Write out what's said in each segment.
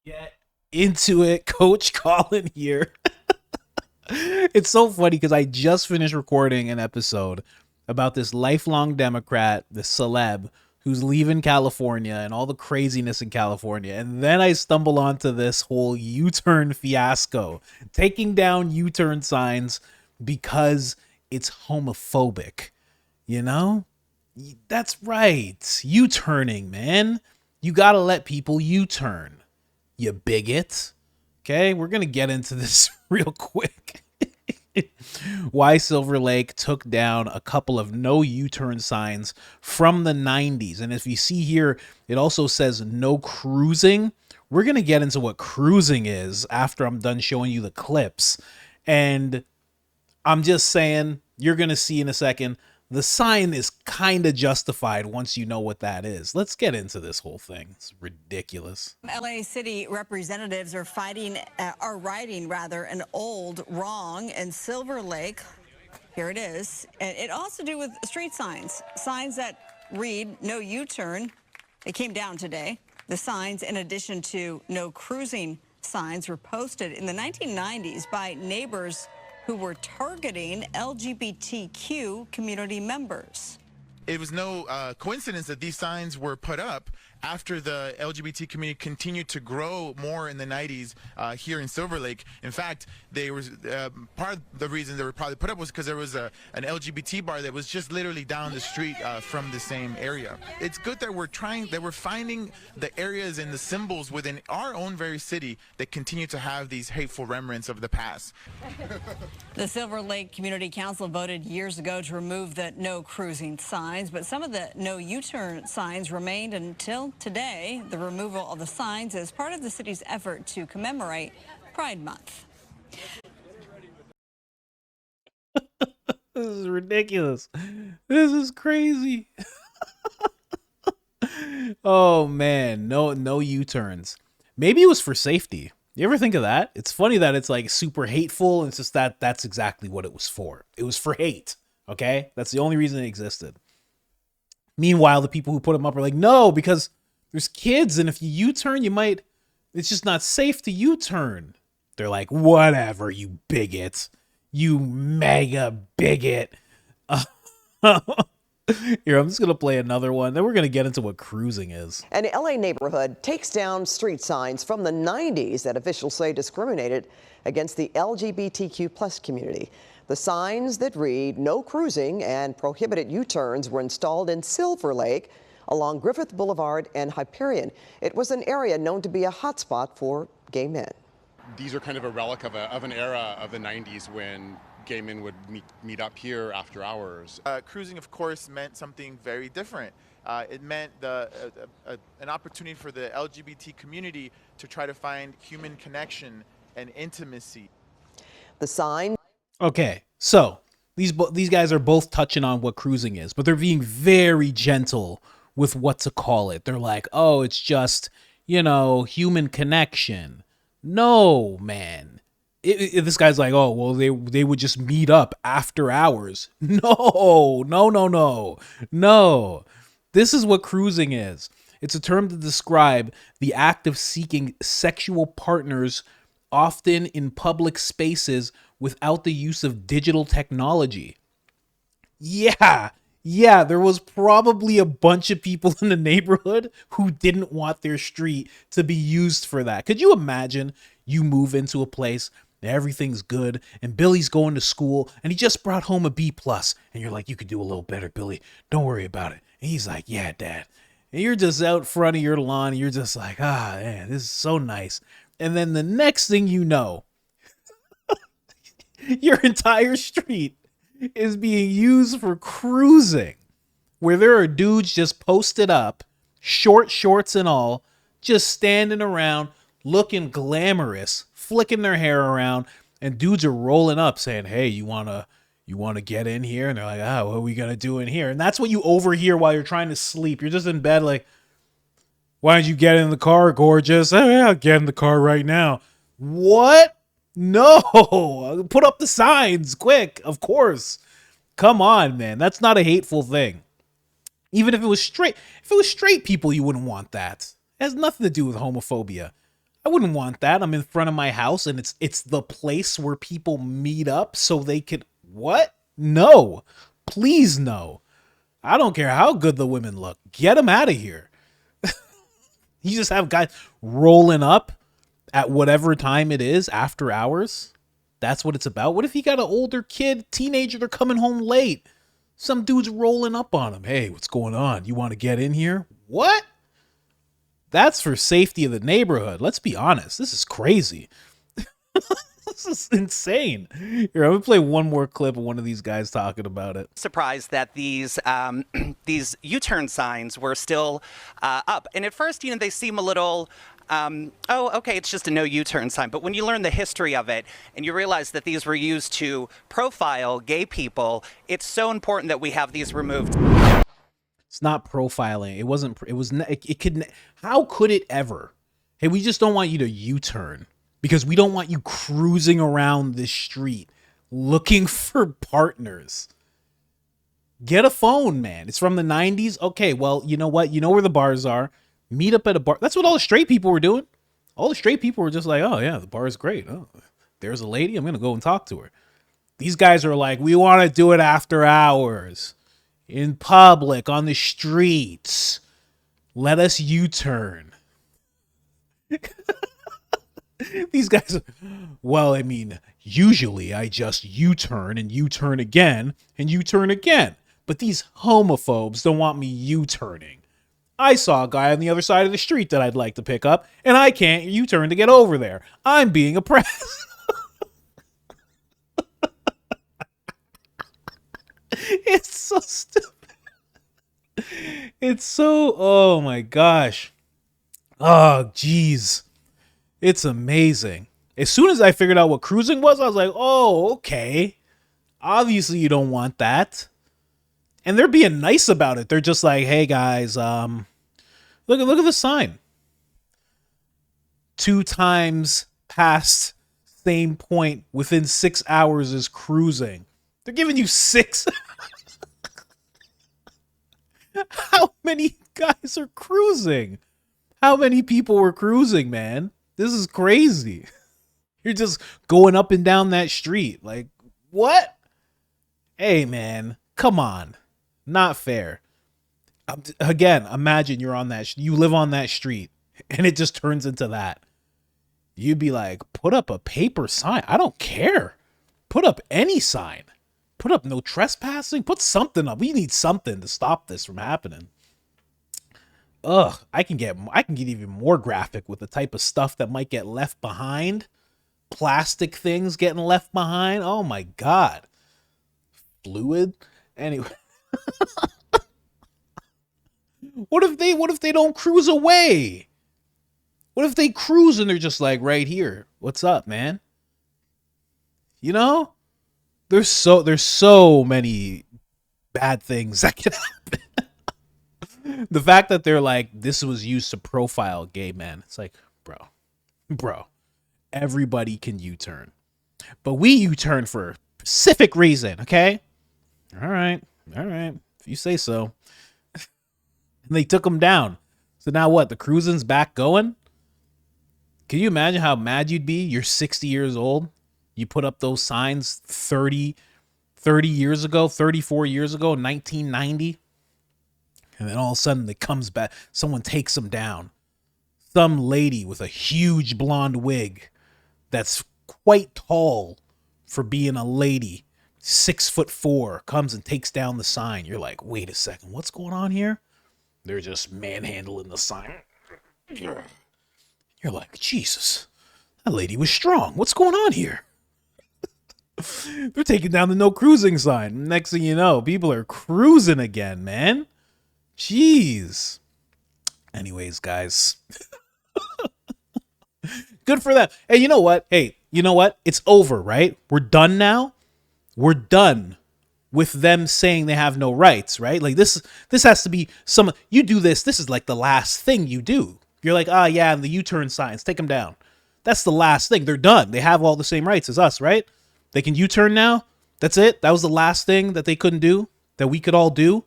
Get into it, Coach Colin here. It's so funny because I just finished recording an episode about this lifelong Democrat, this celeb who's leaving California and all the craziness in California. And then I stumble onto this whole U turn fiasco, taking down U turn signs because it's homophobic. You know? That's right. U turning, man. You gotta let people U turn, you bigot. Okay, we're gonna get into this real quick. Why Silver Lake took down a couple of no U-turn signs from the 90s. And if you see here, it also says no cruising. We're gonna get into what cruising is after I'm done showing you the clips. And I'm just saying, you're going to see in a second, the sign is kind of justified once you know what that is. Let's get into this whole thing. It's ridiculous. LA City representatives are writing rather an old wrong in Silver Lake. Here it is. And it also to do with street signs that read no U-turn. It came down today. The signs, in addition to no cruising signs, were posted in the 1990s by neighbors who were targeting LGBTQ community members. It was no coincidence that these signs were put up after the LGBT community continued to grow more in the 90s here in Silver Lake. In fact, they were part of the reason they were probably put up was because there was an LGBT bar that was just literally down the street from the same area. It's good that we're finding the areas and the symbols within our own very city that continue to have these hateful remnants of the past. The Silver Lake Community Council voted years ago to remove the no cruising signs, but some of the no U-turn signs remained until today. The removal of the signs is part of the city's effort to commemorate Pride Month. This is ridiculous. This is crazy. Oh man, no U-turns. Maybe it was for safety. You ever think of that? It's funny that it's like super hateful, and it's just that's exactly what it was for. It was for hate. Okay? That's the only reason it existed. Meanwhile, the people who put them up are like, no, because there's kids, and if you U-turn, it's just not safe to U-turn. They're like, whatever, you bigot. You mega bigot. Here, I'm just going to play another one. Then we're going to get into what cruising is. An LA neighborhood takes down street signs from the 90s that officials say discriminated against the LGBTQ plus community. The signs that read no cruising and prohibited U-turns were installed in Silver Lake along Griffith Boulevard and Hyperion. It was an area known to be a hotspot for gay men. These are kind of a relic of an era of the 90s when gay men would meet up here after hours. Cruising, of course, meant something very different. It meant an opportunity for the LGBT community to try to find human connection and intimacy. The sign. Okay, so these guys are both touching on what cruising is, but they're being very gentle with what to call it. They're like, oh, it's just, human connection. No, man. This guy's like, oh, well, they would just meet up after hours. No. This is what cruising is. It's a term to describe the act of seeking sexual partners, often in public spaces without the use of digital technology. Yeah, there was probably a bunch of people in the neighborhood who didn't want their street to be used for that. Could you imagine you move into a place, everything's good, and Billy's going to school, and he just brought home a B+, and you're like, you could do a little better, Billy. Don't worry about it. And he's like, yeah, Dad. And you're just out front of your lawn, and you're just like, man, this is so nice. And then the next thing you know, your entire street is being used for cruising, where there are dudes just posted up, short shorts and all, just standing around looking glamorous, flicking their hair around, and dudes are rolling up saying, hey, you want to get in here? And they're like, what are we going to do in here? And that's what you overhear while you're trying to sleep. You're just in bed like, why don't you get in the car, gorgeous? Oh, yeah, I'll get in the car right now. What? No. Put up the signs, quick, of course. Come on, man. That's not a hateful thing. Even if it was straight people, you wouldn't want that. It has nothing to do with homophobia. I wouldn't want that. I'm in front of my house and it's the place where people meet up so they could what? No. Please no. I don't care how good the women look. Get them out of here. You just have guys rolling up at whatever time it is after hours. That's what it's about. What if you got an older kid, teenager, they're coming home late? Some dude's rolling up on them. Hey, what's going on? You want to get in here? What? That's for safety of the neighborhood. Let's be honest. This is crazy. This is insane. Here, I'm gonna play one more clip of one of these guys talking about it. Surprised that these these U-turn signs were still up. And at first, they seem a little, oh, okay, it's just a no U-turn sign. But when you learn the history of it and you realize that these were used to profile gay people, it's so important that we have these removed. It's not profiling. It wasn't. It was. It could. How could it ever? Hey, we just don't want you to U-turn because we don't want you cruising around the street looking for partners. Get a phone, man. It's from the 90s. Okay, well, you know what? You know where the bars are. Meet up at a bar. That's what all the straight people were doing. All the straight people were just like, oh, yeah, the bar is great. Oh, there's a lady. I'm going to go and talk to her. These guys are like, we want to do it after hours. In public, on the streets. Let us U-turn. These guys, well, I mean, usually I just U-turn and U-turn again and U-turn again. But these homophobes don't want me U-turning. I saw a guy on the other side of the street that I'd like to pick up, and I can't U-turn to get over there. I'm being oppressed. It's so stupid. It's so, oh my gosh. Oh, geez. It's amazing. As soon as I figured out what cruising was, I was like, oh, okay. Obviously you don't want that. And they're being nice about it. They're just like, hey guys, look at the sign. 2 times past same point within 6 hours is cruising. They're giving you 6. How many guys are cruising? How many people were cruising, man? This is crazy. You're just going up and down that street. Like, what? Hey, man, come on. Not fair. Again, imagine you're on that. You live on that street and it just turns into that. You'd be like, put up a paper sign. I don't care. Put up any sign. Put up no trespassing. Put something up. We need something to stop this from happening. Ugh, I can get even more graphic with the type of stuff that might get left behind. Plastic things getting left behind. Oh my God. Fluid. Anyway. What if they don't cruise away? What if they cruise and they're just like right here? What's up, man? You know? There's so many bad things that can happen. The fact that they're like, this was used to profile gay men. It's like, bro, everybody can U-turn. But we U-turn for a specific reason, okay? All right. If you say so. And they took them down. So now what? The cruising's back going? Can you imagine how mad you'd be? You're 60 years old. You put up those signs 30 years ago, 34 years ago, 1990. And then all of a sudden it comes back. Someone takes them down. Some lady with a huge blonde wig that's quite tall for being a lady, 6'4", comes and takes down the sign. You're like, wait a second, what's going on here? They're just manhandling the sign. You're like, Jesus, that lady was strong. What's going on here? They're taking down the no cruising sign. Next thing you know, people are cruising again, man. Jeez. Anyways, guys. Good for them. Hey, you know what? It's over, right? We're done now. We're done with them saying they have no rights, right? Like this has to be you do this is like the last thing you do. You're like, yeah, the U-turn signs, take them down. That's the last thing. They're done. They have all the same rights as us, right? They can U-turn now. That's it. That was the last thing that they couldn't do, that we could all do.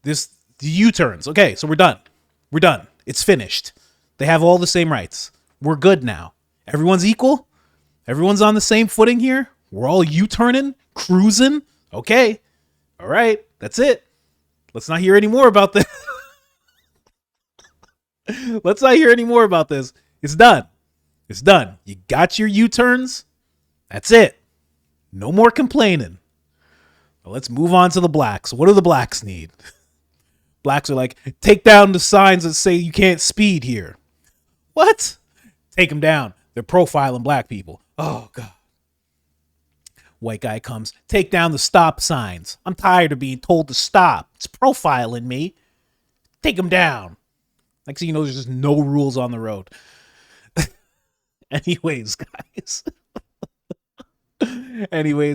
The U-turns. Okay, so we're done. It's finished. They have all the same rights. We're good now. Everyone's equal. Everyone's on the same footing here. We're all U-turning, cruising. Okay. All right. That's it. Let's not hear any more about this. Let's not hear any more about this. It's done. It's done. You got your U-turns. That's it. No more complaining. Well, let's move on to the blacks. What do the blacks need? Blacks are like, take down the signs that say you can't speed here. What? Take them down. They're profiling black people. Oh, God. White guy comes, take down the stop signs. I'm tired of being told to stop. It's profiling me. Take them down. Like, so you know, there's just no rules on the road. Anyways,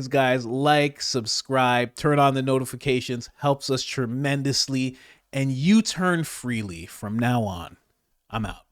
guys, like, subscribe, turn on the notifications, helps us tremendously, and you turn freely from now on. I'm out.